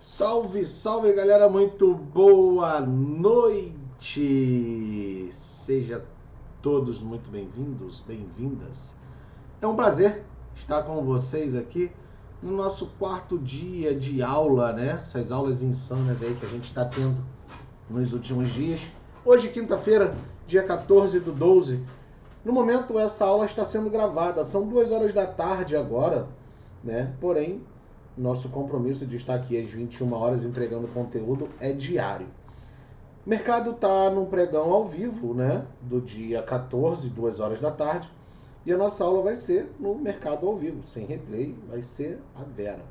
Salve, salve galera, muito boa noite! Seja todos muito bem-vindos, bem-vindas. É um prazer estar com vocês aqui no nosso quarto dia de aula, né? Essas aulas insanas aí que a gente está tendo nos últimos dias. Hoje, quinta-feira, dia 14/12. No momento, essa aula está sendo gravada. São 2 horas da tarde agora, né? Porém, nosso compromisso de estar aqui às 21 horas entregando conteúdo é diário. O mercado está num pregão ao vivo, né? Do dia 14, 2 horas da tarde. E a nossa aula vai ser no mercado ao vivo, sem replay, vai ser a Vera.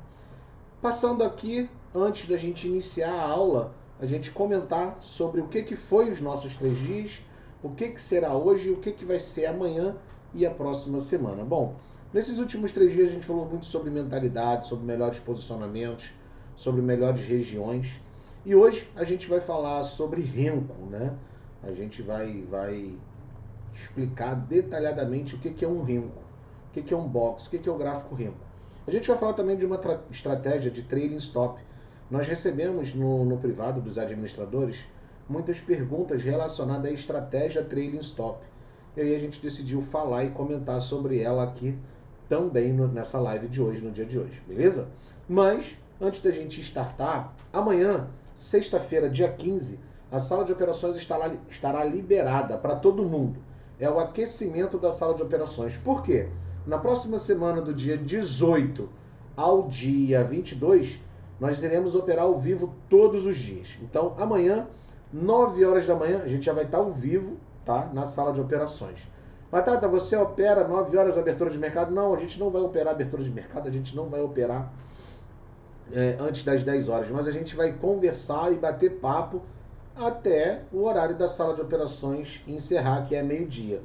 Passando aqui, antes da gente iniciar a aula, a gente comentar sobre o que foi os nossos 3 dias, o que será hoje, o que vai ser amanhã e a próxima semana. Bom, nesses últimos 3 dias a gente falou muito sobre mentalidade, sobre melhores posicionamentos, sobre melhores regiões. E hoje a gente vai falar sobre Renko, né? A gente vai explicar detalhadamente o que é um Renko, o que é um box, o que é o gráfico Renko. A gente vai falar também de uma estratégia de trailing stop. Nós recebemos no privado dos administradores muitas perguntas relacionadas à estratégia trailing stop. E aí a gente decidiu falar e comentar sobre ela aqui também nessa live de hoje, no dia de hoje, beleza? Mas, antes da gente startar, amanhã, sexta-feira, dia 15, a sala de operações estará liberada para todo mundo. É o aquecimento da sala de operações. Por quê? Na próxima semana, do dia 18 ao dia 22, nós iremos operar ao vivo todos os dias. Então, amanhã, 9 horas da manhã, a gente já vai estar ao vivo, tá? Na sala de operações. Mas, Tata, você opera 9 horas a abertura de mercado? Não, a gente não vai operar abertura de mercado, a gente não vai operar antes das 10 horas, mas a gente vai conversar e bater papo até o horário da sala de operações encerrar, que é meio-dia.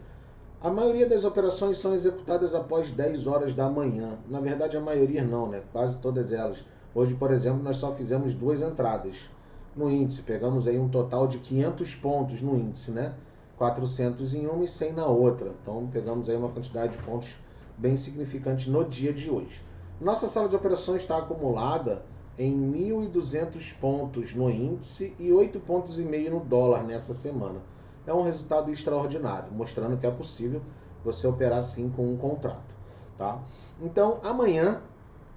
A maioria das operações são executadas após 10 horas da manhã. Na verdade, a maioria não, né? Quase todas elas. Hoje, por exemplo, nós só fizemos 2 entradas no índice. Pegamos aí um total de 500 pontos no índice, né? 400 em uma e 100 na outra. Então, pegamos aí uma quantidade de pontos bem significante no dia de hoje. Nossa sala de operações está acumulada em 1.200 pontos no índice e 8,5 pontos no dólar nessa semana. É um resultado extraordinário, mostrando que é possível você operar sim com um contrato, tá? Então, amanhã,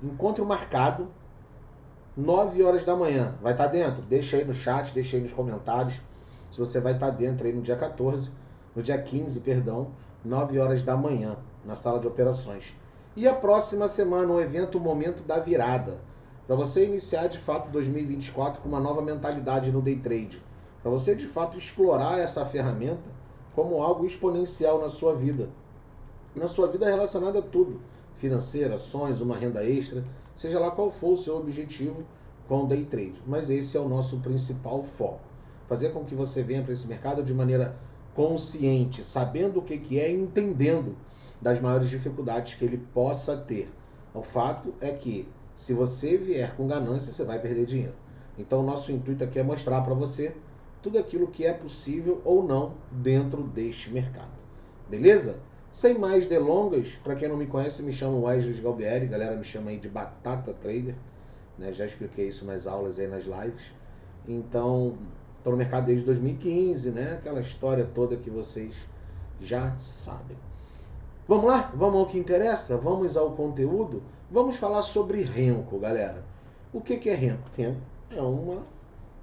encontro marcado, 9 horas da manhã. Vai estar dentro? Deixa aí no chat, deixa aí nos comentários se você vai estar dentro aí no dia 14, no dia 15, perdão, 9 horas da manhã, na sala de operações. E a próxima semana, o evento o Momento da Virada, para você iniciar de fato 2024 com uma nova mentalidade no day trade, para você de fato explorar essa ferramenta como algo exponencial na sua vida relacionada a tudo, financeira, ações, uma renda extra, seja lá qual for o seu objetivo com o day trade. Mas esse é o nosso principal foco, fazer com que você venha para esse mercado de maneira consciente, sabendo o que é e entendendo das maiores dificuldades que ele possa ter. O fato é que se você vier com ganância, você vai perder dinheiro. Então, o nosso intuito aqui é mostrar para você tudo aquilo que é possível ou não dentro deste mercado. Beleza? Sem mais delongas, para quem não me conhece, me chamo Wesley Galbieri, galera me chama aí de Batata Trader, né? Já expliquei isso nas aulas aí, nas lives. Então, estou no mercado desde 2015, né? Aquela história toda que vocês já sabem. Vamos lá? Vamos ao que interessa? Vamos ao conteúdo? Vamos falar sobre Renko, galera. O que é Renko? Renko é uma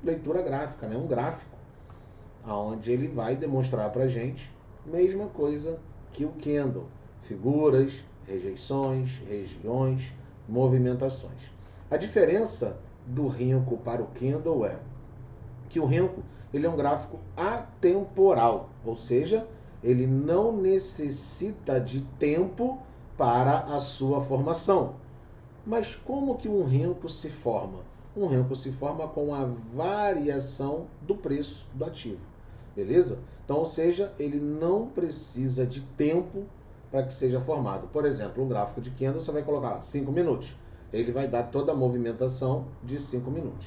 leitura gráfica, né? Um gráfico, onde ele vai demonstrar para a gente a mesma coisa que o candle. Figuras, rejeições, regiões, movimentações. A diferença do Renko para o candle é que o Renko ele é um gráfico atemporal, ou seja, ele não necessita de tempo para a sua formação. Mas como que um Renko se forma? Um Renko se forma com a variação do preço do ativo, beleza? Então, ou seja, ele não precisa de tempo para que seja formado. Por exemplo, um gráfico de candle você vai colocar lá 5 minutos. Ele vai dar toda a movimentação de 5 minutos.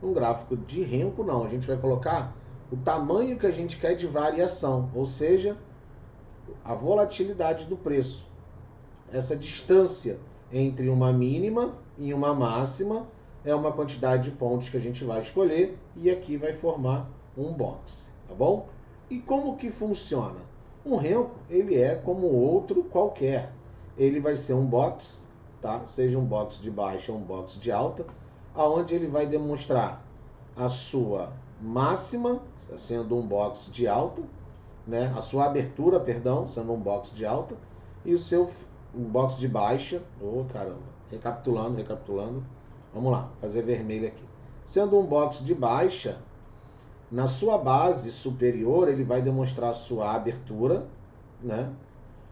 Um gráfico de Renko não, a gente vai colocar o tamanho que a gente quer de variação, ou seja, a volatilidade do preço. Essa distância entre uma mínima e uma máxima é uma quantidade de pontos que a gente vai escolher e aqui vai formar um box, tá bom? E como que funciona? Um renco, ele é como outro qualquer. Ele vai ser um box, tá? Seja um box de baixa ou um box de alta, aonde ele vai demonstrar a sua máxima, sendo um box de alta, né? A sua abertura, perdão, sendo um box de alta, e o seu um box de baixa. Oh, caramba. Recapitulando. Vamos lá, fazer vermelho aqui. Sendo um box de baixa, na sua base superior, ele vai demonstrar a sua abertura, né?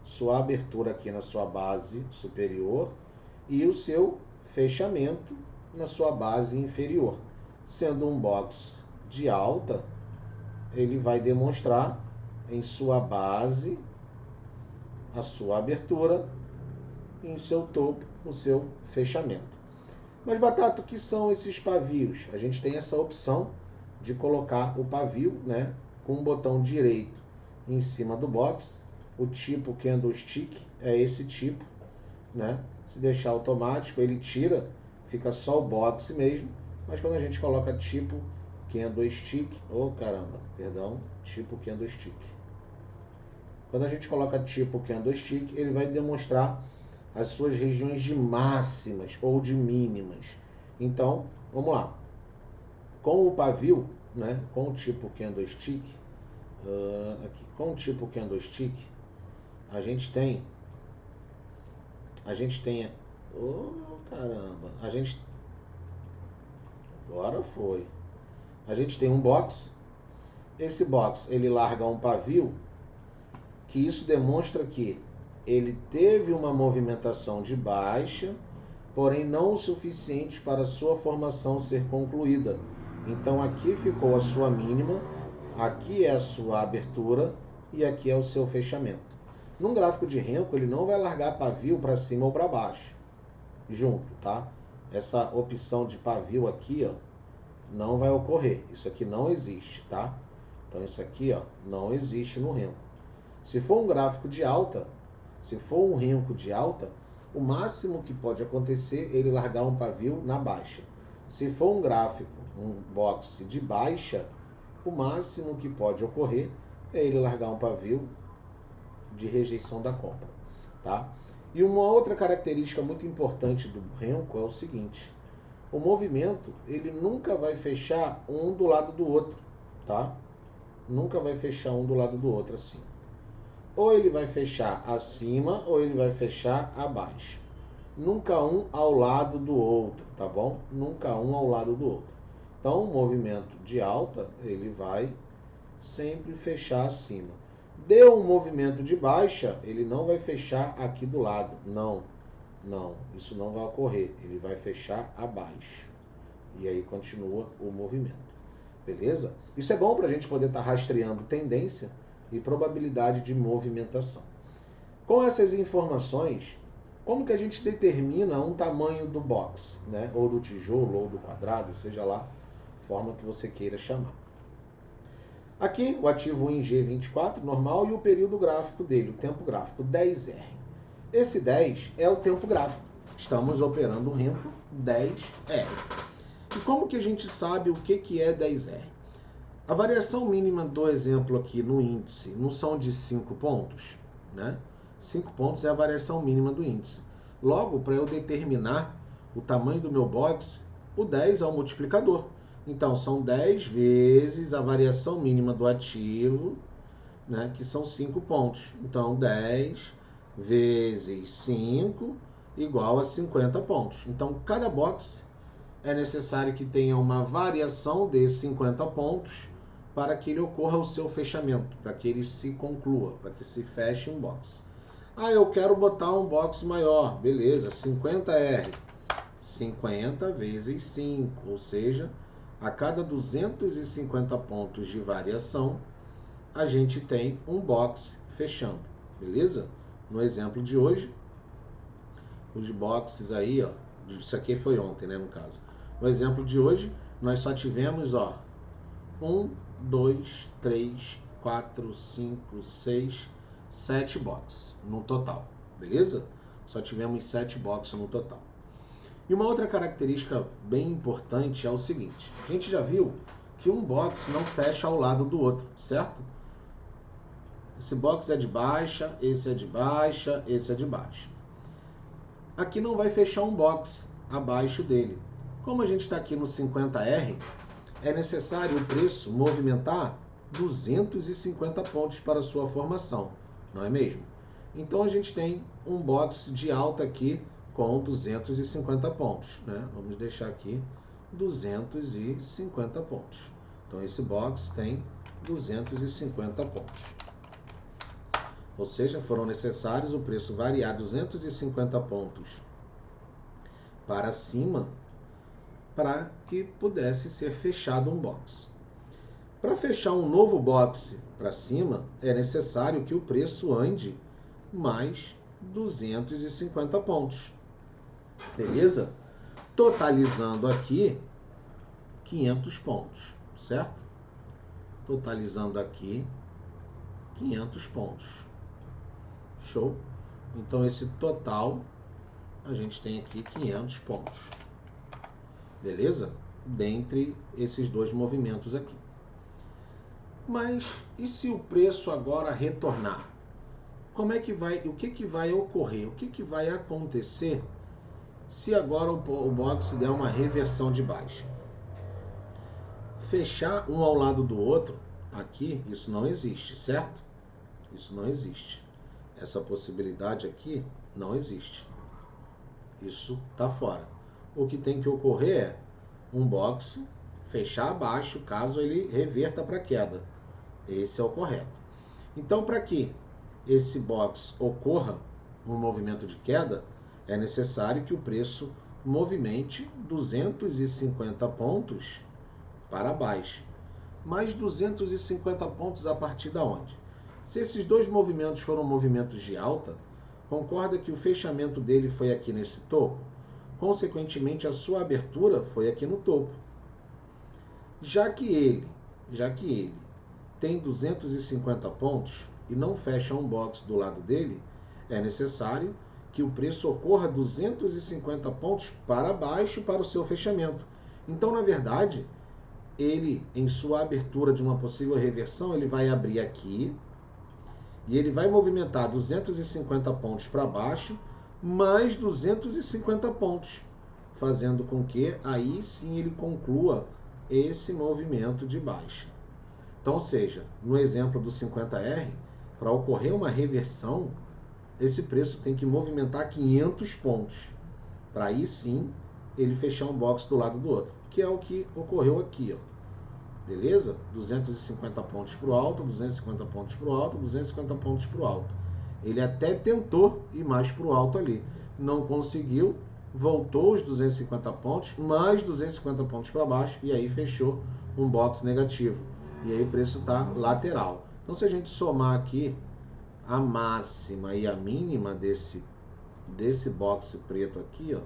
Sua abertura aqui na sua base superior e o seu fechamento na sua base inferior. Sendo um box de alta, ele vai demonstrar em sua base a sua abertura e em seu topo o seu fechamento. Mas, Batata, o que são esses pavios? A gente tem essa opção de colocar o pavio, né, com o botão direito em cima do box. O tipo candlestick é esse tipo, né? Se deixar automático, ele tira, fica só o box mesmo. Mas quando a gente coloca tipo candlestick, tipo candlestick. Quando a gente coloca tipo candlestick, ele vai demonstrar as suas regiões de máximas ou de mínimas. Então, vamos lá. Com o pavio, né, com o tipo candlestick, com o tipo candlestick, a gente tem, agora foi. A gente tem um box. Esse box, ele larga um pavio, que isso demonstra que ele teve uma movimentação de baixa, porém não o suficiente para a sua formação ser concluída. Então aqui ficou a sua mínima, aqui é a sua abertura e aqui é o seu fechamento. Num gráfico de renco, ele não vai largar pavio para cima ou para baixo, junto, tá? Essa opção de pavio aqui, ó, não vai ocorrer. Isso aqui não existe, tá? Então isso aqui, ó, não existe no renco. Se for um gráfico de alta, se for um renco de alta, o máximo que pode acontecer é ele largar um pavio na baixa. Se for um gráfico, um box de baixa, o máximo que pode ocorrer é ele largar um pavio de rejeição da compra, tá? E uma outra característica muito importante do renco é o seguinte: o movimento, ele nunca vai fechar um do lado do outro, tá? Nunca vai fechar um do lado do outro assim. Ou ele vai fechar acima ou ele vai fechar abaixo. Nunca um ao lado do outro, tá bom? Nunca um ao lado do outro. Então, o movimento de alta, ele vai sempre fechar acima. Deu um movimento de baixa, ele não vai fechar aqui do lado. Não, isso não vai ocorrer. Ele vai fechar abaixo. E aí continua o movimento. Beleza? Isso é bom para a gente poder estar rastreando tendência e probabilidade de movimentação. Com essas informações, como que a gente determina um tamanho do box, né? Ou do tijolo, ou do quadrado, seja lá a forma que você queira chamar. Aqui, o ativo em G24 normal e o período gráfico dele, o tempo gráfico, 10R. Esse 10 é o tempo gráfico. Estamos operando um renco 10R. E como que a gente sabe o que é 10R? A variação mínima do exemplo aqui no índice não são de 5 pontos, né? 5 pontos é a variação mínima do índice. Logo, para eu determinar o tamanho do meu box, o 10 é o multiplicador. Então, são 10 vezes a variação mínima do ativo, né, que são 5 pontos. Então, 10 vezes 5 igual a 50 pontos. Então, cada box é necessário que tenha uma variação de 50 pontos para que ele ocorra o seu fechamento, para que ele se conclua, para que se feche um box. Ah, eu quero botar um box maior. Beleza, 50R. 50 vezes 5, ou seja, a cada 250 pontos de variação, a gente tem um box fechando, beleza? No exemplo de hoje, os boxes aí, ó, isso aqui foi ontem, né, no caso. No exemplo de hoje, nós só tivemos, ó, 1, 2, 3, 4, 5, 6, 7 boxes no total, beleza? Só tivemos 7 boxes no total. E uma outra característica bem importante é o seguinte: a gente já viu que um box não fecha ao lado do outro, certo? Esse box é de baixa, esse é de baixa, esse é de baixa. Aqui não vai fechar um box abaixo dele. Como a gente está aqui no 50R, é necessário o preço movimentar 250 pontos para a sua formação, não é mesmo? Então a gente tem um box de alta aqui com 250 pontos, né? Vamos deixar aqui 250 pontos. Então esse box tem 250 pontos. Ou seja, foram necessários o preço variar 250 pontos para cima para que pudesse ser fechado um box. Para fechar um novo box para cima, é necessário que o preço ande mais 250 pontos. Beleza? Totalizando aqui 500 pontos, certo? Totalizando aqui 500 pontos. Show? Então esse total a gente tem aqui 500 pontos. Beleza? Dentre esses dois movimentos aqui. Mas e se o preço agora retornar? Como é que vai, o que vai ocorrer? O que vai acontecer se agora o box der uma reversão de baixa? Fechar um ao lado do outro, aqui, isso não existe, certo? Isso não existe. Essa possibilidade aqui não existe. Isso está fora. O que tem que ocorrer é um box fechar abaixo caso ele reverta para queda. Esse é o correto. Então, para que esse box ocorra um movimento de queda, é necessário que o preço movimente 250 pontos para baixo. Mais 250 pontos a partir da onde? Se esses dois movimentos foram movimentos de alta, concorda que o fechamento dele foi aqui nesse topo? Consequentemente, a sua abertura foi aqui no topo. Já que ele tem 250 pontos e não fecha um box do lado dele, é necessário que o preço ocorra 250 pontos para baixo para o seu fechamento. Então, na verdade, ele, em sua abertura de uma possível reversão, ele vai abrir aqui e ele vai movimentar 250 pontos para baixo, mais 250 pontos, fazendo com que aí sim ele conclua esse movimento de baixa. Então, ou seja, no exemplo do 50R, para ocorrer uma reversão, esse preço tem que movimentar 500 pontos, para aí sim ele fechar um box do lado do outro, que é o que ocorreu aqui, ó. Beleza? 250 pontos para o alto, 250 pontos para o alto, 250 pontos para o alto. Ele até tentou ir mais para o alto ali, não conseguiu, voltou os 250 pontos, mais 250 pontos para baixo, e aí fechou um box negativo. E aí o preço está lateral. Então, se a gente somar aqui a máxima e a mínima desse box preto aqui, ó,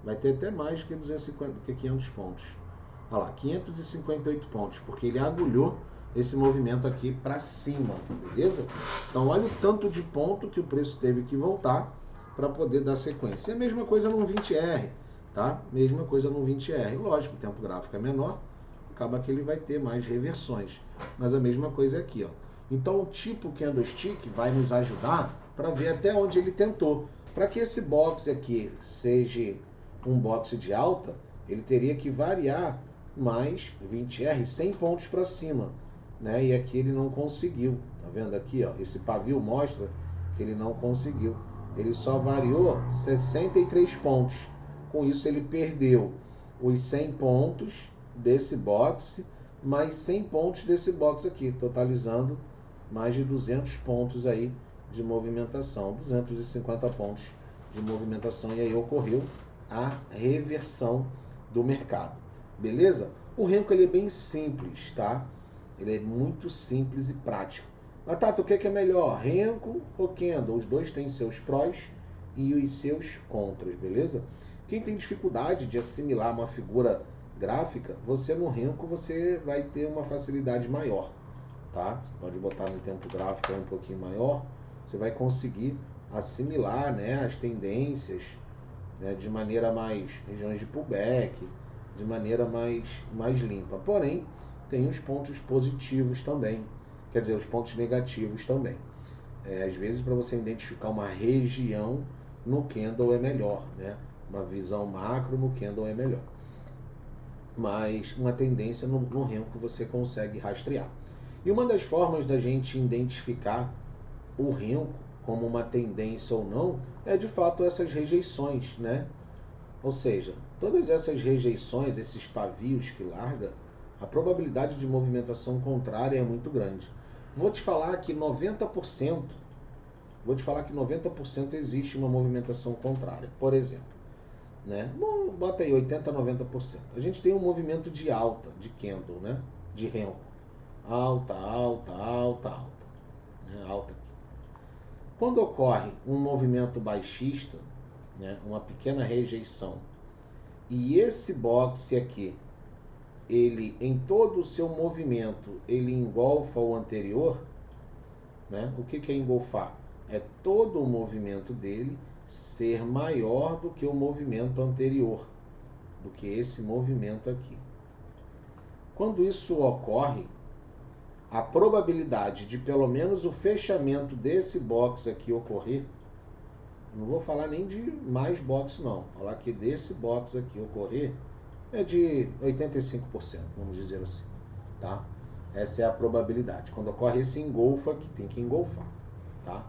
vai ter até mais que 500 pontos. Olha lá, 558 pontos, porque ele agulhou esse movimento aqui para cima, beleza? Então, olha o tanto de ponto que o preço teve que voltar para poder dar sequência. E a mesma coisa no 20R, tá? Mesma coisa no 20R. Lógico, o tempo gráfico é menor, acaba que ele vai ter mais reversões. Mas a mesma coisa é aqui, ó. Então, o tipo candlestick vai nos ajudar para ver até onde ele tentou. Para que esse box aqui seja um box de alta, ele teria que variar mais 20R, 100 pontos para cima, né? E aqui ele não conseguiu, tá vendo aqui, ó? Esse pavio mostra que ele não conseguiu. Ele só variou 63 pontos. Com isso ele perdeu os 100 pontos desse box, mais 100 pontos desse box aqui, totalizando mais de 200 pontos aí de movimentação, 250 pontos de movimentação, e aí ocorreu a reversão do mercado. Beleza? O Renko ele é bem simples, tá? Ele é muito simples e prático. Mas Tato, o que é melhor? Renko ou Candle? Os dois têm seus prós e os seus contras, beleza? Quem tem dificuldade de assimilar uma figura gráfica, você no Renko você vai ter uma facilidade maior, tá? Você pode botar no tempo gráfico um pouquinho maior, você vai conseguir assimilar, né, as tendências né, de maneira mais, regiões de pullback, de maneira mais limpa. Porém, tem os pontos positivos também, quer dizer, os pontos negativos também. Às vezes, para você identificar uma região no candle é melhor, né? Uma visão macro no candle é melhor. Mas uma tendência no renco você consegue rastrear. E uma das formas da gente identificar o renco como uma tendência ou não é de fato essas rejeições, né? Ou seja, todas essas rejeições, esses pavios que larga, a probabilidade de movimentação contrária é muito grande. Vou te falar que 90% existe uma movimentação contrária. Por exemplo, né? Bom, bota aí 80, 90%. A gente tem um movimento de alta, de candle, né? De renco. Alta, alta, alta, alta. Né? Alta aqui. Quando ocorre um movimento baixista, né? Uma pequena rejeição, e esse boxe aqui, ele em todo o seu movimento, ele engolfa o anterior, né? O que é engolfar? É todo o movimento dele ser maior do que o movimento anterior, do que esse movimento aqui. Quando isso ocorre, a probabilidade de pelo menos o fechamento desse box aqui ocorrer, não vou falar nem de mais box não, falar que desse box aqui ocorrer é de 85%, vamos dizer assim, tá? Essa é a probabilidade. Quando ocorre esse engolfo aqui, tem que engolfar, tá?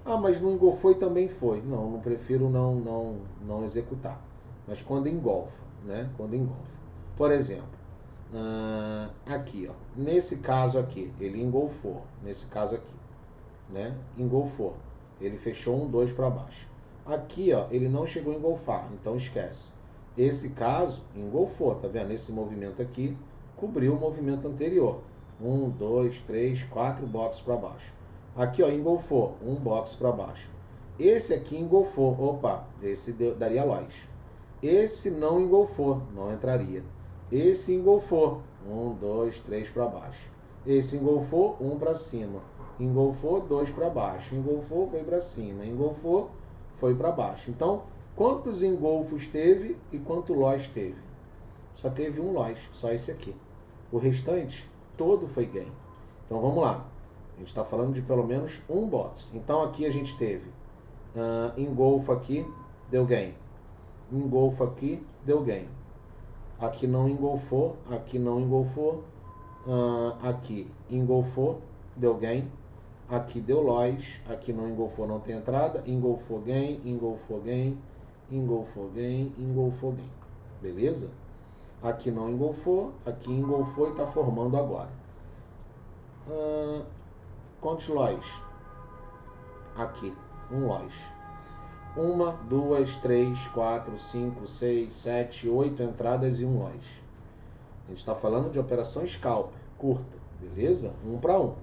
Ah, mas não engolfou e também foi. Não prefiro não executar. Mas quando engolfa, né? Quando engolfa. Por exemplo, aqui, ó. Nesse caso aqui, ele engolfou. Nesse caso aqui, né? Engolfou. Ele fechou 2 para baixo. Aqui, ó, ele não chegou a engolfar, então esquece. Esse caso, engolfou, tá vendo? Esse movimento aqui cobriu o movimento anterior. 2, 3, 4 boxes para baixo. Aqui, ó, engolfou, 1 box para baixo. Esse aqui engolfou, opa, esse daria loss. Esse não engolfou, não entraria. Esse engolfou, 2, 3 para baixo. Esse engolfou, 1 para cima. Engolfou, 2 para baixo. Engolfou, foi para cima. Engolfou, foi para baixo. Então, quantos engolfos teve e quanto loss teve? Só teve um loss, só esse aqui. O restante, todo foi gain. Então, vamos lá. A gente está falando de pelo menos um box. Então, aqui a gente teve engolfo aqui, deu gain. Engolfo aqui, deu gain. Aqui não engolfou, aqui não engolfou. Aqui engolfou, deu gain. Aqui deu loss, aqui não engolfou, não tem entrada. Engolfou gain, engolfou gain, engolfou gain, engolfou gain. Beleza? Aqui não engolfou, aqui engolfou e está formando agora. Quantos loss? Aqui, um loss. 1, 2, 3, 4, 5, 6, 7, 8 entradas e um loss. A gente está falando de operação scalper, curta, beleza? 1 para 1.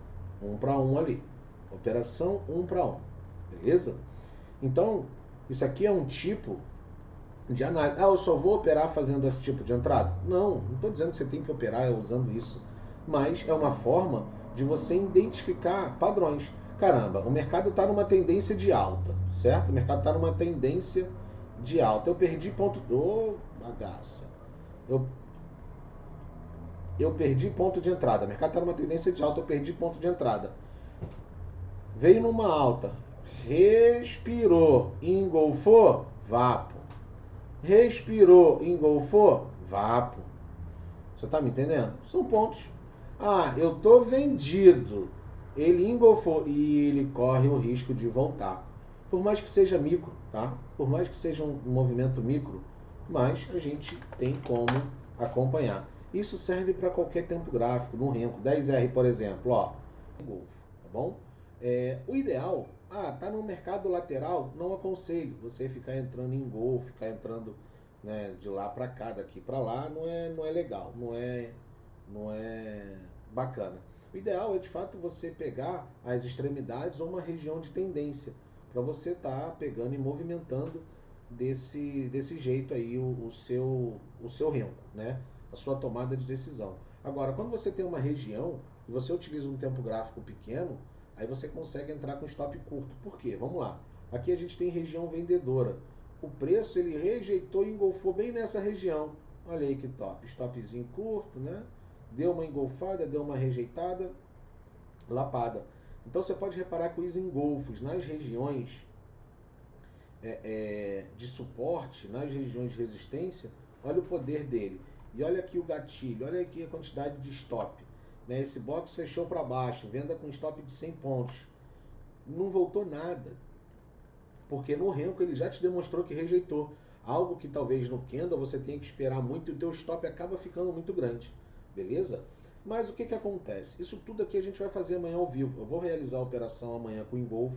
1 para 1 ali. Operação 1 para 1, beleza? Então, isso aqui é um tipo de análise. Eu só vou operar fazendo esse tipo de entrada? Não estou dizendo que você tem que operar usando isso. Mas é uma forma de você identificar padrões. Caramba, o mercado está numa tendência de alta, certo? O mercado está numa tendência de alta. Eu perdi ponto... bagaça. Eu perdi ponto de entrada. O mercado está numa tendência de alta, eu perdi ponto de entrada. Veio numa alta, respirou, engolfou, vapo. Respirou, engolfou, vapo. Você está me entendendo? São pontos. Eu tô vendido. Ele engolfou e ele corre o risco de voltar. Por mais que seja micro, tá? Por mais que seja um movimento micro, mas a gente tem como acompanhar. Isso serve para qualquer tempo gráfico, no renco. 10R, por exemplo, ó. Engolfo, tá bom? O ideal, tá no mercado lateral, não aconselho você ficar entrando em engolfo, ficar entrando, né, de lá para cá, daqui para lá, não é legal, não é bacana. O ideal é de fato você pegar as extremidades ou uma região de tendência para você estar pegando e movimentando desse jeito aí o seu renco, né? A sua tomada de decisão. Agora, quando você tem uma região e você utiliza um tempo gráfico pequeno, aí você consegue entrar com stop curto. Por quê? Vamos lá. Aqui a gente tem região vendedora. o preço ele rejeitou e engolfou bem nessa região. Olha aí que top. Stopzinho curto, né? Deu uma engolfada, deu uma rejeitada, lapada. Então você pode reparar que os engolfos nas regiões de suporte, nas regiões de resistência, olha o poder dele. E olha aqui o gatilho, olha aqui a quantidade de stop. Né? Esse box fechou para baixo, venda com stop de 100 pontos. Não voltou nada. Porque no Renko ele já te demonstrou que rejeitou. Algo que talvez no Candle você tenha que esperar muito e o teu stop acaba ficando muito grande. Beleza? Mas o que que acontece? Isso tudo aqui a gente vai fazer amanhã ao vivo. Eu vou realizar a operação amanhã com o engolfo,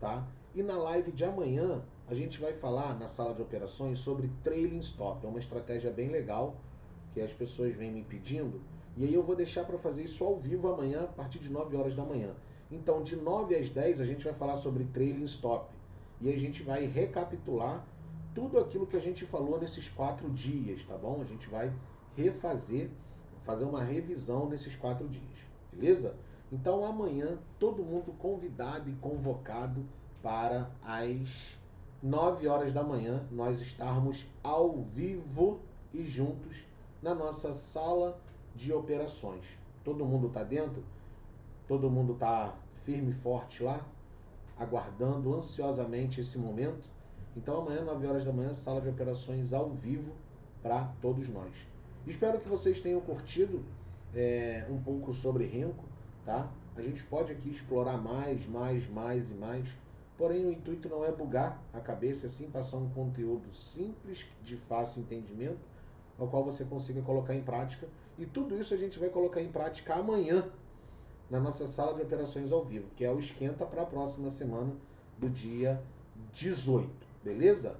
tá? E na live de amanhã a gente vai falar na sala de operações sobre trailing stop. É uma estratégia bem legal que as pessoas vêm me pedindo. E aí eu vou deixar para fazer isso ao vivo amanhã a partir de 9 horas da manhã. Então de 9 às 10 a gente vai falar sobre trailing stop. E a gente vai recapitular tudo aquilo que a gente falou nesses 4 dias, tá bom? A gente vai fazer uma revisão nesses 4 dias, beleza? Então amanhã todo mundo convidado e convocado para as 9 horas da manhã nós estarmos ao vivo e juntos na nossa sala de operações. Todo mundo está dentro? Todo mundo está firme e forte lá? Aguardando ansiosamente esse momento. Então amanhã, 9 horas da manhã, sala de operações ao vivo para todos nós. Espero que vocês tenham curtido um pouco sobre Renko, tá? A gente pode aqui explorar mais e mais. Porém, o intuito não é bugar a cabeça, é sim passar um conteúdo simples, de fácil entendimento, ao qual você consiga colocar em prática. E tudo isso a gente vai colocar em prática amanhã, na nossa sala de operações ao vivo, que é o esquenta para a próxima semana do dia 18, beleza?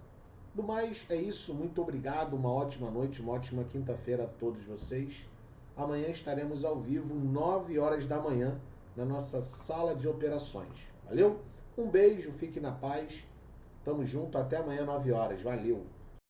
Do mais, é isso. Muito obrigado, uma ótima noite, uma ótima quinta-feira a todos vocês. Amanhã estaremos ao vivo, 9 horas da manhã, na nossa sala de operações. Valeu? Um beijo, fique na paz. Tamo junto, até amanhã, 9 horas. Valeu!